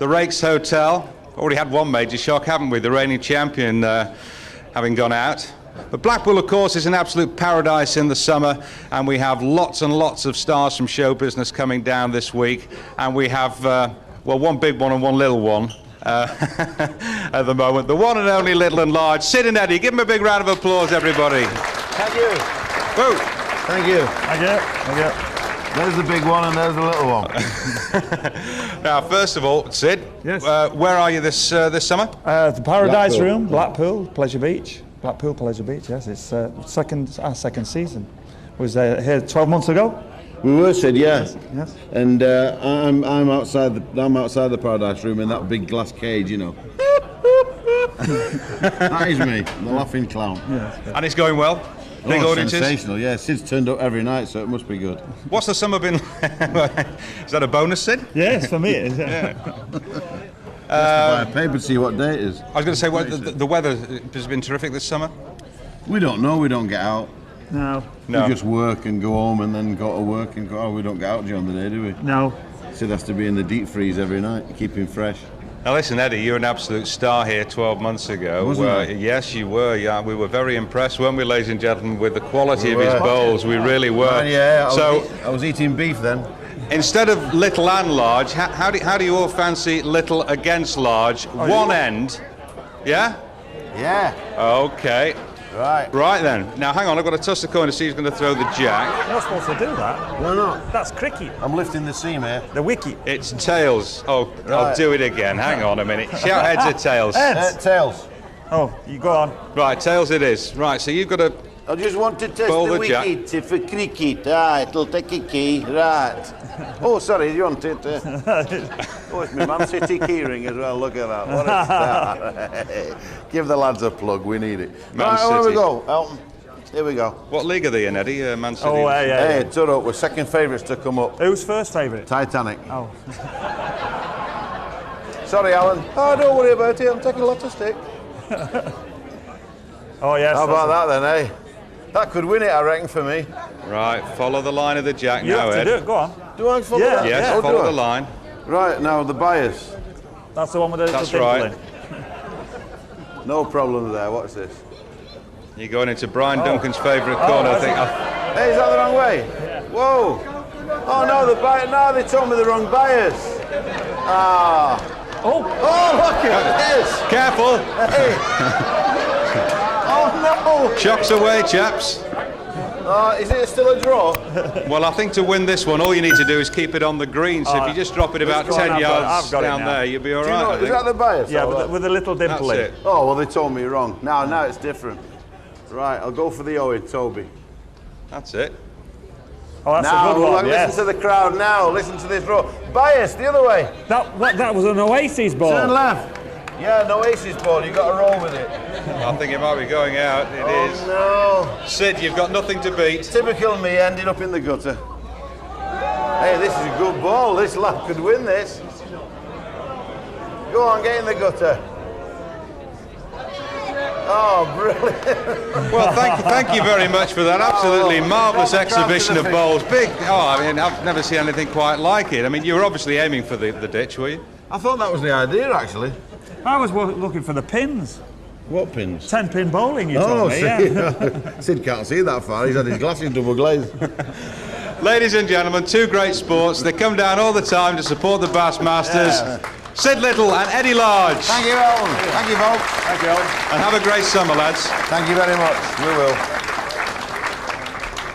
the Rakes Hotel. Already had one major shock, haven't we? The reigning champion having gone out. But Blackpool, of course, is an absolute paradise in the summer, and we have lots and lots of stars from show business coming down this week. And we have, well, one big one and one little one at the moment. The one and only Little and Large, Sid and Eddie. Give them a big round of applause, everybody. Thank you. Woo. Thank you. Thank you. Thank you. There's the big one and there's the little one. Now, first of all, Sid, yes. Where are you this summer? The Paradise Blackpool. Room, Blackpool, Pleasure Beach. Blackpool, Pleasure Beach, yes. It's our second season. Was here 12 months ago. We were, Sid, yeah. Yes. And I'm outside the Paradise Room in that big glass cage, you know. That is me, the laughing clown. Yes. And it's going well? Big audiences? Sensational, yeah. Sid's turned up every night, so it must be good. What's the summer been? Is that a bonus, Sid? Yes, for me it is. Yeah. Buy a paper to see what day it is. I was going to say, well, the weather has been terrific this summer. We don't know, we don't get out. No. We just work and go home and then go to work and go, oh, we don't get out during the day, do we? No. Sid has to be in the deep freeze every night, keep him fresh. Now listen, Eddie, you're an absolute star here 12 months ago. Wasn't I? Yes, you were. Yeah, we were very impressed, weren't we, ladies and gentlemen, with the quality of his bowls. We really were. Yeah, So I was eating beef then. instead of little and large, how do you all fancy little against large? One end. Yeah? Yeah. Okay. Right. Right then. Now hang on, I've got to toss the coin to see who's going to throw the jack. You're not supposed to do that. Why not? That's cricket. I'm lifting the seam here. The wiki. It's tails. Oh, I'll Right. do it again. Hang on a minute. Shout heads or tails? Heads. Tails. Oh, you go on. Right, tails it is. Right, so you've got to... I just want to test Bowl the the jack. wicket for cricket. Right, it'll take a key. Right. Oh, sorry, you want it? Oh, it's my Man City keyring as well. Look at that. What a star. Give the lads a plug. We need it. Man right, here we City. go. Elton. Here we go. What league are they in, Eddie? Man City? Oh, yeah. Hey, turn up. We're second favourites to come up. Who's first favourite? Titanic. Oh. Sorry, Alan. Oh, don't worry about it. I'm taking a lot of stick. Oh, yes. How about that then, eh? That could win it, I reckon, for me. Right, follow the line of the jack You now, have to Ed. do it. Go on. Do I follow Yeah, that? Yes, yeah. Oh, follow do I? the line. Right, now the bias. That's the one with the That's dimple right. in. No problem there. What's this? You're going into Brian Duncan's favourite corner, I think. Hey, is that the wrong way? Whoa! Oh no, the bias. No, they told me the wrong bias. Ah. Oh. Oh, look at this. Careful! Hey. Oh no. Shocks away, chaps. Is it still a draw? Well, I think to win this one, all you need to do is keep it on the green. So if you just drop it about go on, 10 I've yards got it down now. there, you'll be all Do you right, know, I is think. that the bias? Yeah, All right. with a little dimple That's in. it. Oh, well, they told me wrong. Now it's different. Right, I'll go for the Owen, Toby. That's it. Oh, that's Now, a good one. listen Yes. to the crowd now. Listen to this row. Bias, the other way. That was an Oasis ball. Turn left. Yeah, no aces ball. You got to roll with it. I think it might be going out. It is. No. Sid, you've got nothing to beat. Typical me, ended up in the gutter. Hey, this is a good ball. This lad could win this. Go on, get in the gutter. Oh, brilliant. Well, thank you very much for that absolutely marvellous exhibition of bowls. Big. Oh, I mean, I've never seen anything quite like it. I mean, you were obviously aiming for the ditch, were you? I thought that was the idea, actually. I was looking for the pins. What pins? 10-pin bowling, you told me, yeah. Sid can't see that far. He's had his glasses double glazed. Ladies and gentlemen, two great sports. They come down all the time to support the Bassmasters. Yeah. Sid Little and Eddie Large. Thank you, Elton. Thank you, folks. Thank you, Alan. And have a great summer, lads. Thank you very much. We will.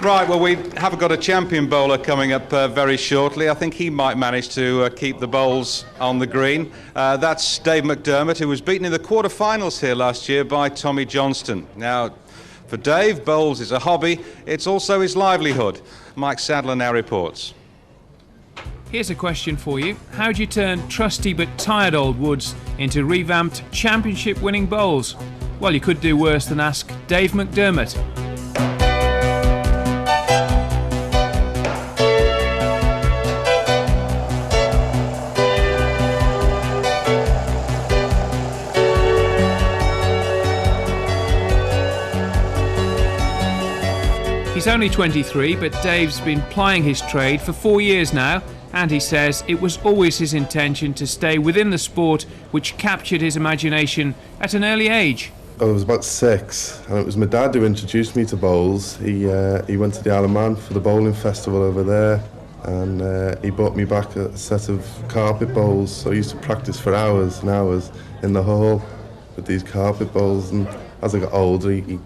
Right, well, we have got a champion bowler coming up very shortly. I think he might manage to keep the bowls on the green. That's Dave McDermott, who was beaten in the quarter-finals here last year by Tommy Johnston. Now, for Dave, bowls is a hobby. It's also his livelihood. Mike Sadler now reports. Here's a question for you. How do you turn trusty but tired old woods into revamped championship-winning bowls? Well, you could do worse than ask Dave McDermott. He's only 23, but Dave's been plying his trade for 4 years now, and he says it was always his intention to stay within the sport which captured his imagination at an early age. I was about 6, and it was my dad who introduced me to bowls. He went to the Isle of Man for the bowling festival over there, and he brought me back a set of carpet bowls. So I used to practice for hours and hours in the hall with these carpet bowls. And as I got older, he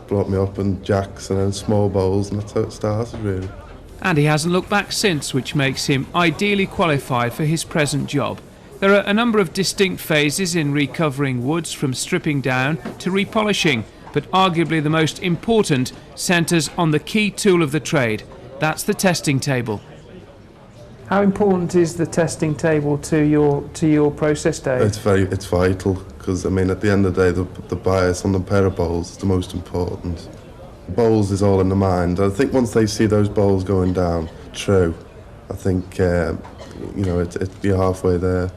brought me up in jacks and then small bowls, and that's how it started, really. And he hasn't looked back since, which makes him ideally qualified for his present job. There are a number of distinct phases in recovering woods, from stripping down to repolishing, but arguably the most important centres on the key tool of the trade. That's the testing table. How important is the testing table to your process, Dave? It's vital, because I mean, at the end of the day, the bias on the pair of bowls is the most important. Bowls is all in the mind. I think once they see those bowls going down, I think it'd be halfway there.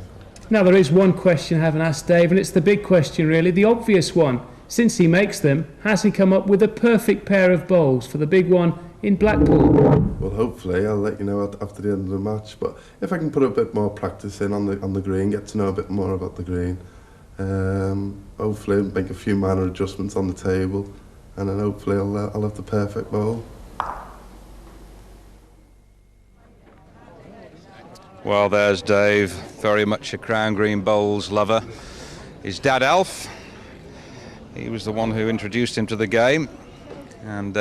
Now, there is one question I haven't asked Dave, and it's the big question, really, the obvious one. Since he makes them, has he come up with a perfect pair of bowls for the big one in Blackpool? Well, hopefully, I'll let you know after the end of the match. But if I can put a bit more practice in on the green, get to know a bit more about the green, hopefully make a few minor adjustments on the table, and then hopefully I'll have the perfect bowl. Well, there's Dave, very much a Crown Green Bowls lover. His dad, Alf, he was the one who introduced him to the game, and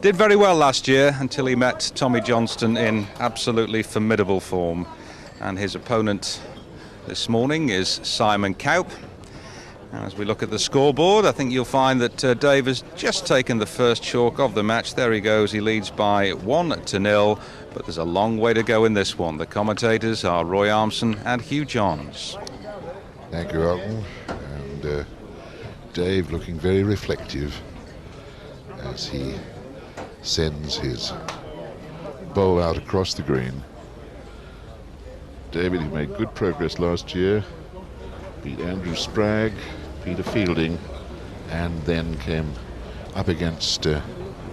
did very well last year until he met Tommy Johnston in absolutely formidable form. And his opponent this morning is Simon Coupe. As we look at the scoreboard, I think you'll find that Dave has just taken the first chalk of the match. There he goes, he leads by 1-0, but there's a long way to go in this one. The commentators are Roy Armson and Hugh Johns. Thank you, Alton. And Dave looking very reflective as he sends his bowl out across the green. David, he made good progress last year, beat Andrew Spragg, Peter Fielding, and then came up against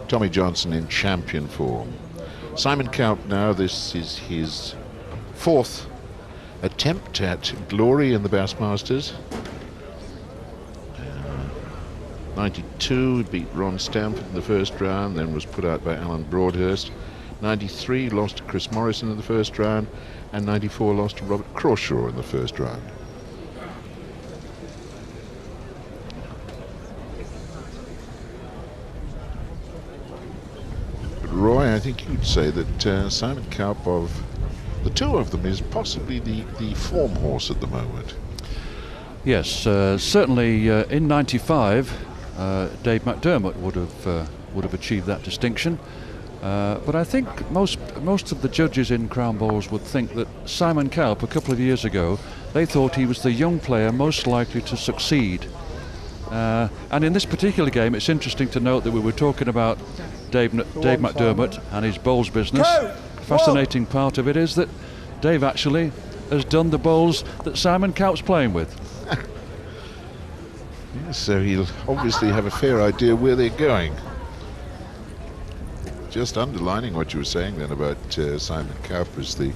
Tommy Johnson in champion form. Simon Coupe now, this is his 4th attempt at glory in the Bassmasters. 92, he beat Ron Stamford in the first round, then was put out by Alan Broadhurst. 93, lost to Chris Morrison in the first round, and 94 lost to Robert Crawshaw in the first round. Roy, I think you'd say that Simon Coupe, of the two of them, is possibly the form horse at the moment. Yes, certainly in '95, Dave McDermott would have achieved that distinction. But I think most of the judges in Crown Bowls would think that Simon Coupe, a couple of years ago, they thought he was the young player most likely to succeed. And in this particular game, it's interesting to note that we were talking about Dave McDermott and his bowls business. Fascinating part of it is that Dave actually has done the bowls that Simon Coupe's playing with. Yes, so he'll obviously have a fair idea where they're going. Just underlining what you were saying then about Simon Coupe as the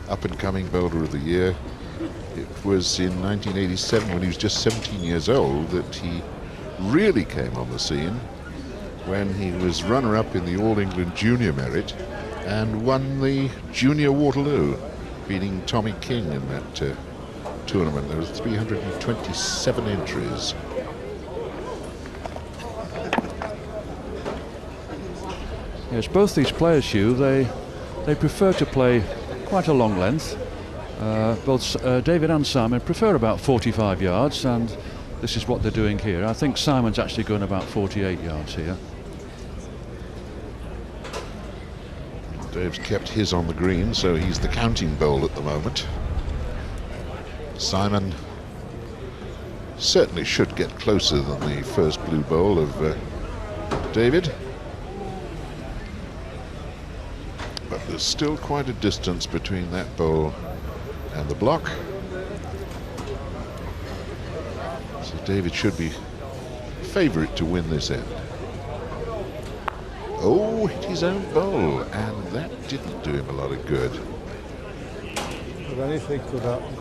up-and-coming bowler of the year. It was in 1987, when he was just 17 years old, that he really came on the scene, when he was runner-up in the All England Junior Merit and won the Junior Waterloo, beating Tommy King in that tournament. There were 327 entries. Yes, both these players, Hugh, they prefer to play quite a long length. Both David and Simon prefer about 45 yards, and this is what they're doing here. I think Simon's actually going about 48 yards here. Dave's kept his on the green, so he's the counting bowl at the moment. Simon certainly should get closer than the first blue bowl of David. But there's still quite a distance between that bowl and the block. So David should be favourite to win this end. Oh, hit his own bowl, and that didn't do him a lot of good. But anything could happen.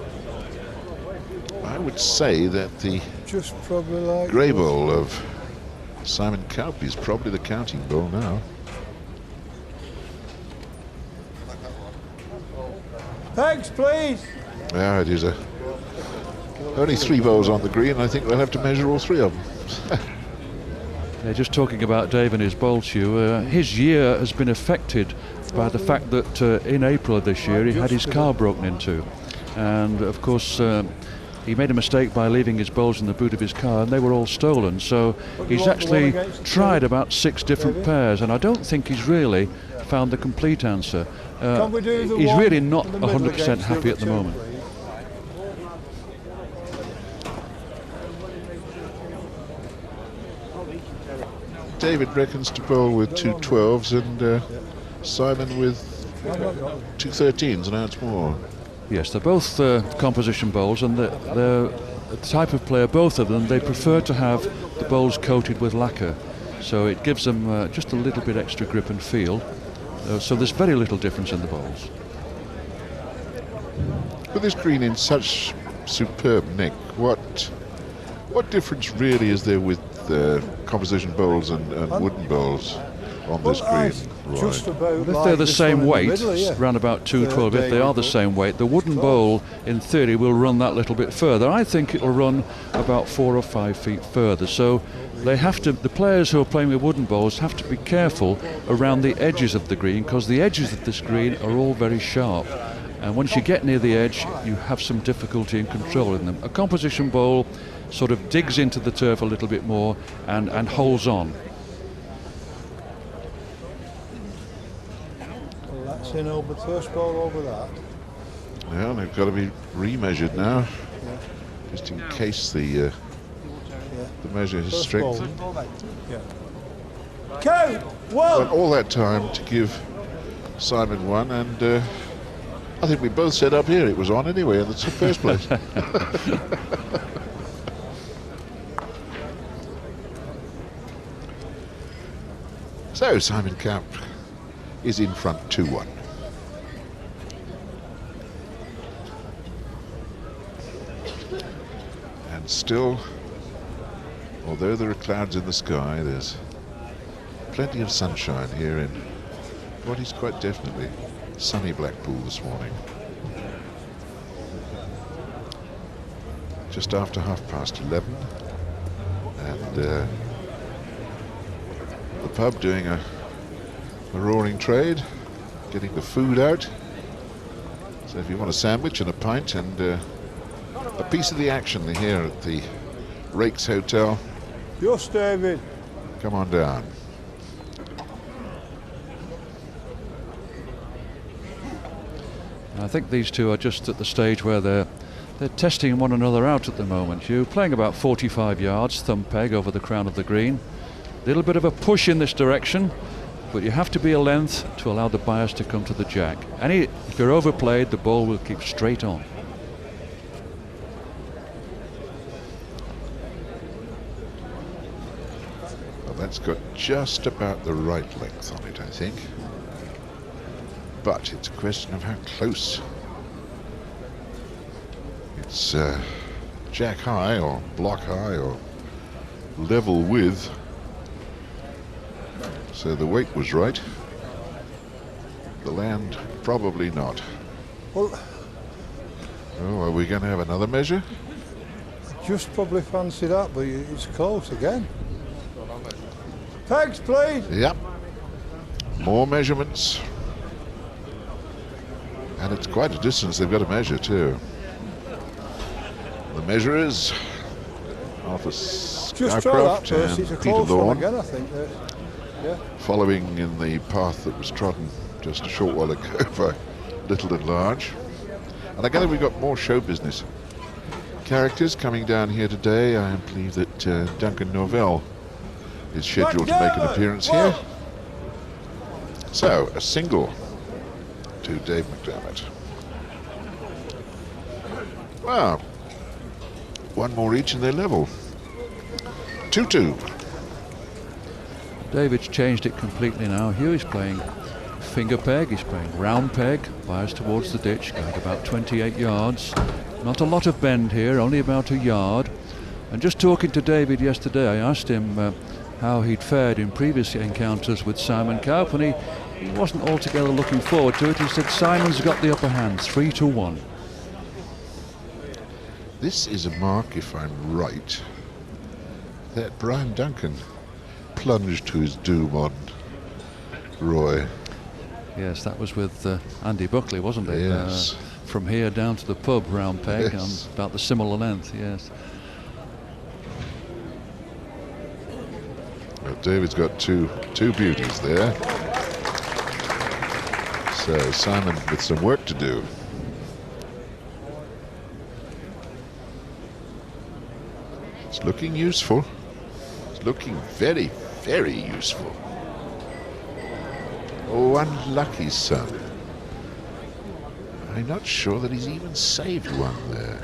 I would say that the Just probably like grey bowl of Simon Coupe is probably the counting bowl now. Thanks, please. Yeah, it is only 3 bowls on the green. I think they'll have to measure all 3 of them. Yeah, just talking about Dave and his bowl, Hugh, his year has been affected by the fact that in April of this year he had his car broken into, and of course he made a mistake by leaving his bowls in the boot of his car, and they were all stolen. So he's actually tried about 6 different pairs, and I don't think he's really found the complete answer. He's really not 100% happy at the moment. David reckons to bowl with 2 12s and Simon with 2 13s, an ounce more. Yes, they're both composition bowls, and they're the type of player, both of them, they prefer to have the bowls coated with lacquer. So it gives them just a little bit extra grip and feel. So there's very little difference in the bowls. With this green in such superb nick, what difference really is there with composition bowls and wooden bowls on this green? Just about If they're the same weight, around about 212, if they are the same weight, the wooden bowl, in theory, will run that little bit further. I think it will run about 4 or 5 feet further. So they have to, the players who are playing with wooden bowls have to be careful around the edges of the green, because the edges of this green are all very sharp. And once you get near the edge, you have some difficulty in controlling them. A composition bowl sort of digs into the turf a little bit more and holds on. Well, that's in over first ball over that. Yeah, they've got to be remeasured now, just in case the measure has strengthened. Count! Whoa! But all that time to give Simon one, and I think we both said up here it was on anyway in the first place. So Simon Coupe is in front 2-1. And still, although there are clouds in the sky, there's plenty of sunshine here in what is quite definitely sunny Blackpool this morning. Just after 11:30, and the pub doing a roaring trade, getting the food out. So if you want a sandwich and a pint and a piece of the action here at the Rakes Hotel, Just David. come on down. I think these two are just at the stage where they're testing one another out at the moment. You're playing about 45 yards, thumb peg over the crown of the green. Little bit of a push in this direction, but you have to be a length to allow the bias to come to the jack. If you're overplayed, the ball will keep straight on. Well, that's got just about the right length on it, I think. But it's a question of how close. It's jack high or block high or level with. So the weight was right. The land probably not. Well, Oh, are we going to have another measure? just probably fancy that, but it's close again. Thanks, please. Yep. More measurements. And it's quite a distance they've got to measure too. The measurers, Arthur Just try that Skycroft first. It's a and Peter close one Lawn, again, I think. Yeah. following in the path that was trodden just a short while ago by Little and Large. And I gather we've got more show business characters coming down here today. I believe that Duncan Novell is scheduled to make an appearance here. So, a single to Dave McDermott. Wow. One more each and they're level. 2-2. David's changed it completely now. Here he's playing finger peg, he's playing round peg, fires towards the ditch, going about 28 yards. Not a lot of bend here, only about a yard. And just talking to David yesterday, I asked him how he'd fared in previous encounters with Simon Coupe, and he wasn't altogether looking forward to it. He said Simon's got the upper hand, 3-1. This is a mark, if I'm right, that Brian Duncan plunged to his doom on Roy. Yes, that was with Andy Buckley, wasn't it? Yes. From here down to the pub, round peg, Yes. about the similar length, yes. Well, David's got two beauties there. So Simon with some work to do. It's looking useful. It's looking very, very useful. Oh, unlucky son. I'm not sure that he's even saved one there.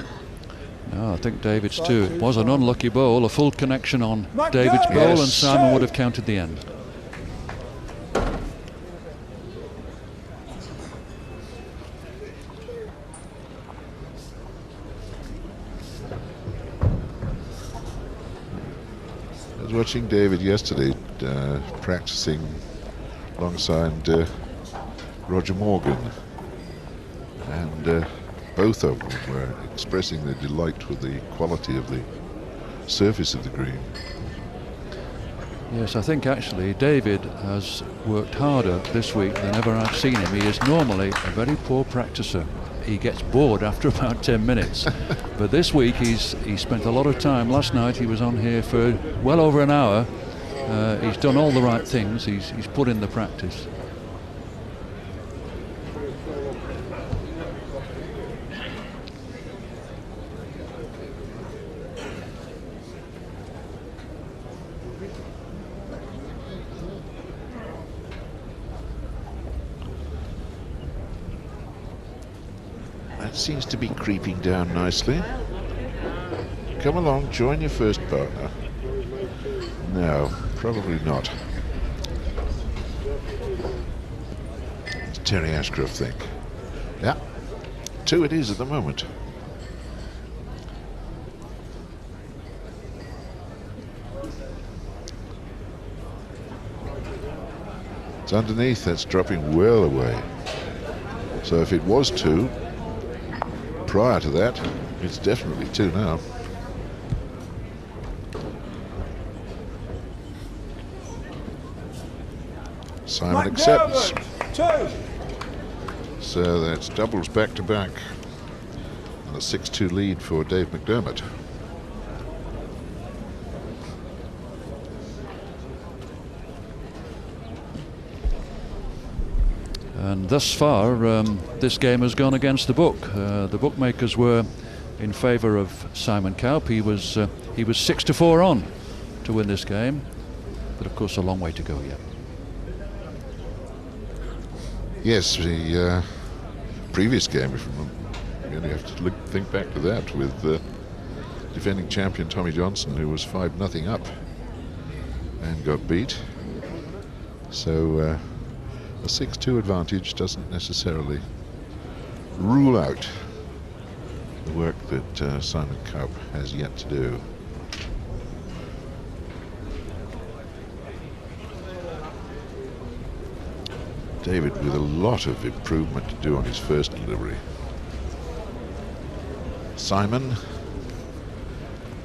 No, I think David's too. It was an unlucky bowl, a full connection on David's bowl, and Simon would have counted the end. I was watching David yesterday practicing alongside Roger Morgan, and both of them were expressing their delight with the quality of the surface of the green. Yes, I think actually David has worked harder this week than ever I've seen him. He is normally a very poor practicer. He gets bored after about 10 minutes. But this week he spent a lot of time. Last night he was on here for well over an hour. He's done all the right things. He's put in the practice. That seems to be creeping down nicely. Come along, join your first partner. No, probably not. It's Terry Ashcroft, think. Yeah, 2 it is at the moment. It's underneath, that's dropping well away. So if it was 2 prior to that, it's definitely 2 now. Simon accepts. 2. So that's doubles back to back. And a 6-2 lead for Dave McDermott. And thus far, this game has gone against the book. The bookmakers were in favour of Simon Coupe. He was 6-4 on to win this game, but of course a long way to go yet. Yes, the previous game, if you only have to think back to that, with defending champion Tommy Johnson, who was 5-0 up and got beat. So a 6-2 advantage doesn't necessarily rule out the work that Simon Coupe has yet to do. David with a lot of improvement to do on his first delivery. Simon,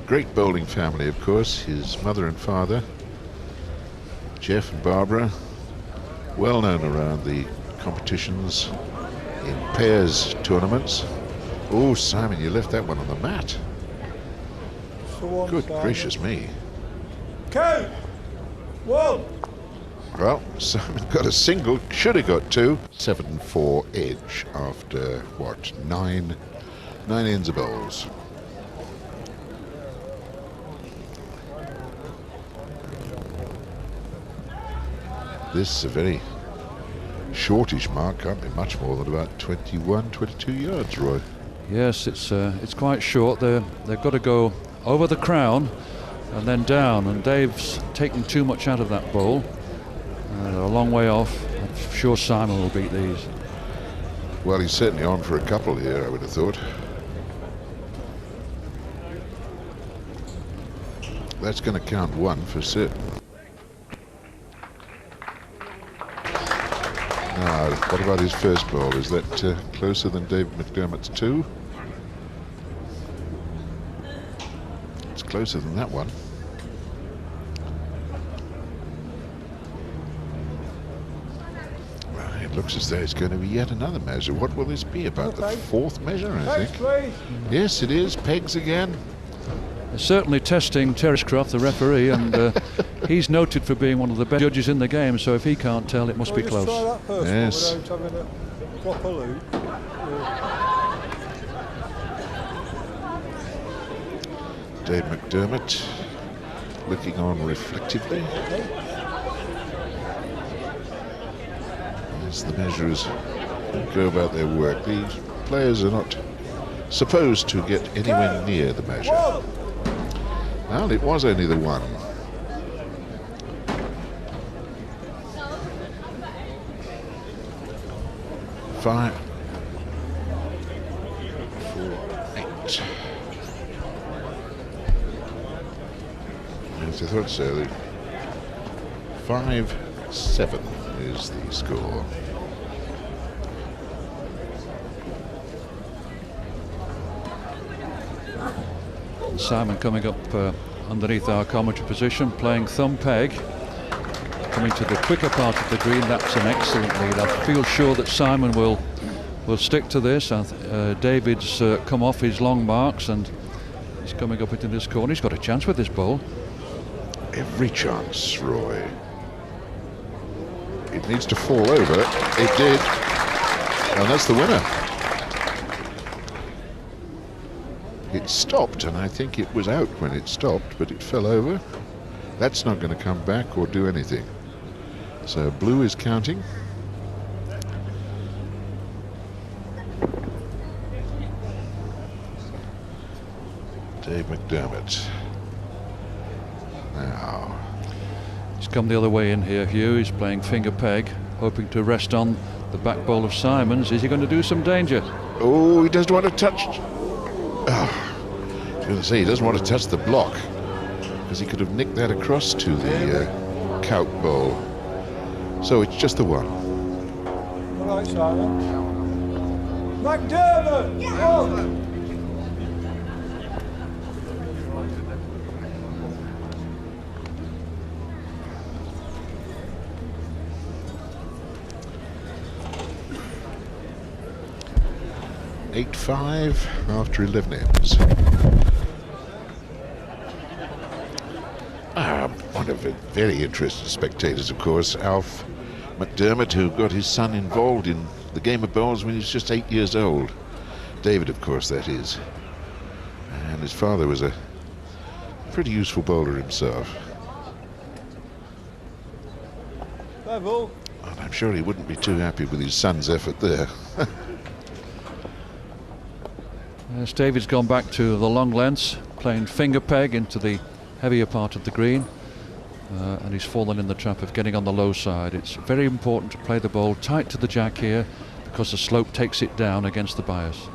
great bowling family, of course. His mother and father, Jeff and Barbara, well known around the competitions in pairs tournaments. Oh, Simon, you left that one on the mat. Good gracious me. 2. 1. Well, Simon got a single, should have got 2. 7-4 edge after, what, 9 ends of bowls. This is a very shortish mark, can't be much more than about 21, 22 yards, Roy. Yes, it's quite short. They've got to go over the crown and then down, and Dave's taken too much out of that bowl. They're a long way off. I'm sure Simon will beat these. Well, he's certainly on for a couple here, I would have thought. That's going to count one for certain. Now, what about his first ball? Is that closer than David McDermott's two? It's closer than that one. Well, it looks as though it's going to be yet another measure. What will this be? About the fourth measure, I think. Yes, it is. Pegs again. They're certainly testing Terence Croft, the referee, and he's noted for being one of the best judges in the game, so if he can't tell, it must be close. Try that first yes. one without having a proper loop. Dave McDermott looking on reflectively as the measurers go about their work. These players are not supposed to get anywhere near the measure. Well, it was only the one. Five, 4, 8. Yes, I thought so. 5-7 is the score. Simon coming up underneath our commentary position, playing thumb peg, coming to the quicker part of the green. That's an excellent lead. I feel sure that Simon will stick to this. David's come off his long marks and he's coming up into this corner. He's got a chance with this ball. Every chance, Roy. It needs to fall over. It did, and that's the winner. It stopped, and I think it was out when it stopped, but it fell over. That's not going to come back or do anything. So blue is counting. Dave McDermott. Now. He's come the other way in here, Hugh. He's playing finger peg, hoping to rest on the back bowl of Simon's. Is he going to do some danger? Oh, he doesn't want to touch. I was going to say, he doesn't want to touch the block, because he could have nicked that across to the Coupe bowl. So it's just the one. All right, Simon. McDermott! Oh. 8-5 after 11 ends. One of the very interested spectators, of course, Alf McDermott, who got his son involved in the game of bowls when he was just 8 years old. David, of course, that is. And his father was a pretty useful bowler himself. Level. And I'm sure he wouldn't be too happy with his son's effort there. Yes, David's gone back to the long lengths, playing finger peg into the heavier part of the green, and he's fallen in the trap of getting on the low side. It's very important to play the ball tight to the jack here, because the slope takes it down against the bias.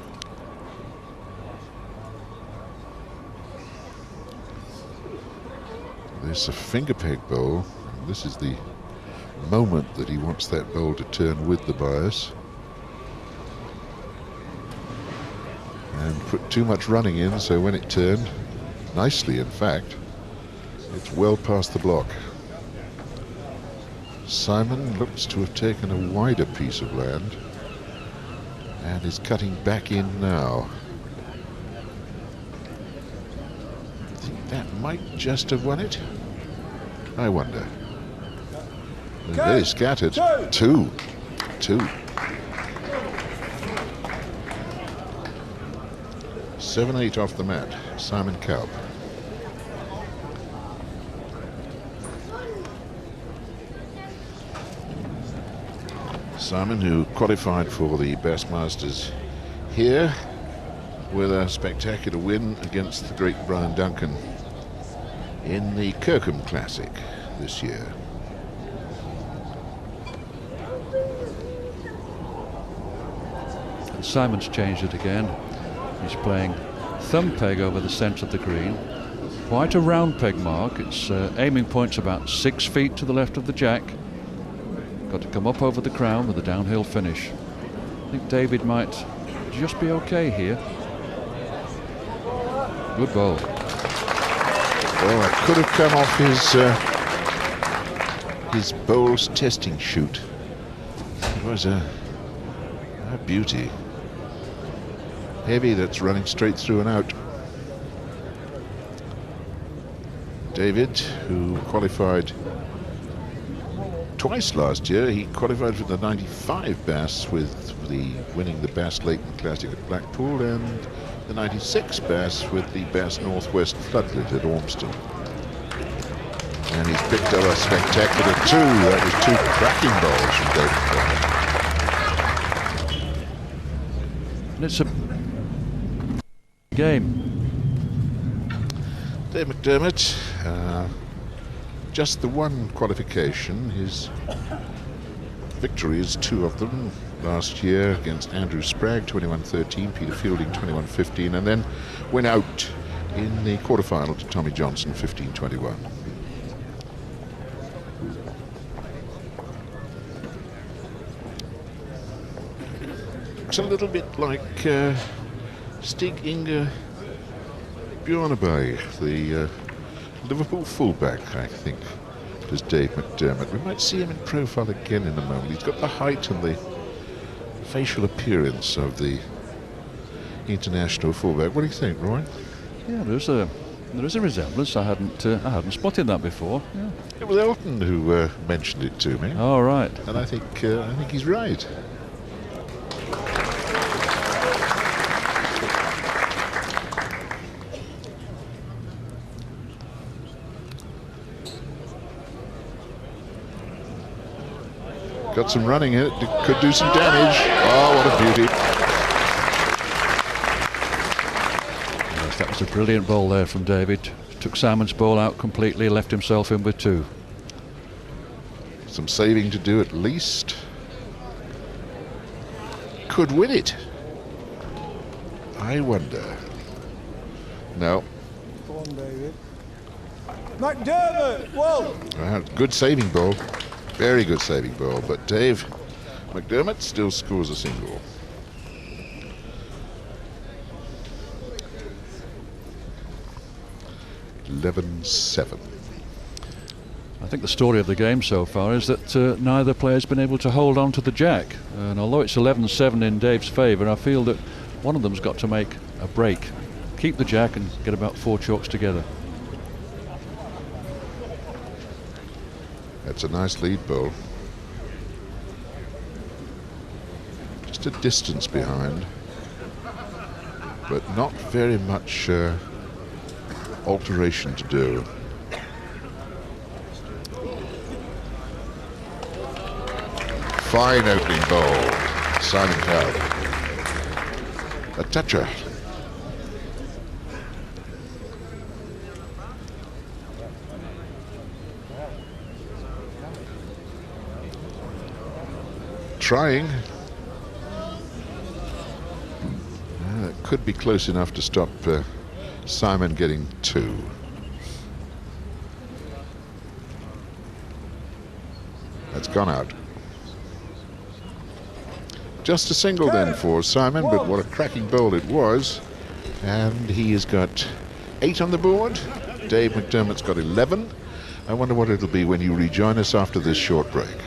There's a finger peg bowl. This is the moment that he wants that bowl to turn with the bias. And put too much running in, so when it turned, nicely in fact, it's well past the block. Simon looks to have taken a wider piece of land and is cutting back in now. I think that might just have won it. I wonder. They're very scattered. Two. 7-8 off the mat, Simon Coupe. Simon, who qualified for the Bassmasters here with a spectacular win against the great Brian Duncan in the Coupe Classic this year. And Simon's changed it again. He's playing thumb peg over the centre of the green. Quite a round peg mark. It's aiming point's about 6 feet to the left of the jack. Got to come up over the crown with a downhill finish. I think David might just be okay here. Good ball. Well, that could have come off his bowls testing shoot. It was a beauty. Heavy, that's running straight through and out. David, who qualified twice last year, he qualified for the 95 Bass with winning the Bass Leighton Classic at Blackpool, and the 96 Bass with the Bass Northwest Floodlit at Ormston. And he's picked up a spectacular 2. That was 2 cracking balls from David. And it's a game. Dave McDermott, just the one qualification. His victories, 2 of them last year against Andrew Spragg, 21-13, Peter Fielding, 21-15, and then went out in the quarterfinal to Tommy Johnson, 15-21. It's a little bit like Stig Inge Bjorneberg, the Liverpool fullback, I think, is Dave McDermott. We might see him in profile again in a moment. He's got the height and the facial appearance of the international fullback. What do you think, Roy? Yeah, there is a resemblance. I hadn't spotted that before. Yeah. It was Elton who mentioned it to me. Oh, right. And I think he's right. Got some running in it, could do some damage. Oh, what a beauty. Yes, that was a brilliant ball there from David. Took Simon's ball out completely, left himself in with 2. Some saving to do at least. Could win it. I wonder. No. Go on, David. McDermott, well. Good saving ball. Very good saving ball, but Dave McDermott still scores a single. (11-7). I think the story of the game so far is that neither player's been able to hold on to the jack. And although it's 11-7 in Dave's favour, I feel that one of them's got to make a break. Keep the jack and get about 4 chalks together. That's a nice lead ball. Just a distance behind, but not very much alteration to do. Fine opening ball, Simon Cowell. A toucher. Trying. That could be close enough to stop Simon getting 2. That's gone out. Just a single then for Simon, but what a cracking bowl it was. And he has got 8 on the board. Dave McDermott's got 11. I wonder what it'll be when you rejoin us after this short break.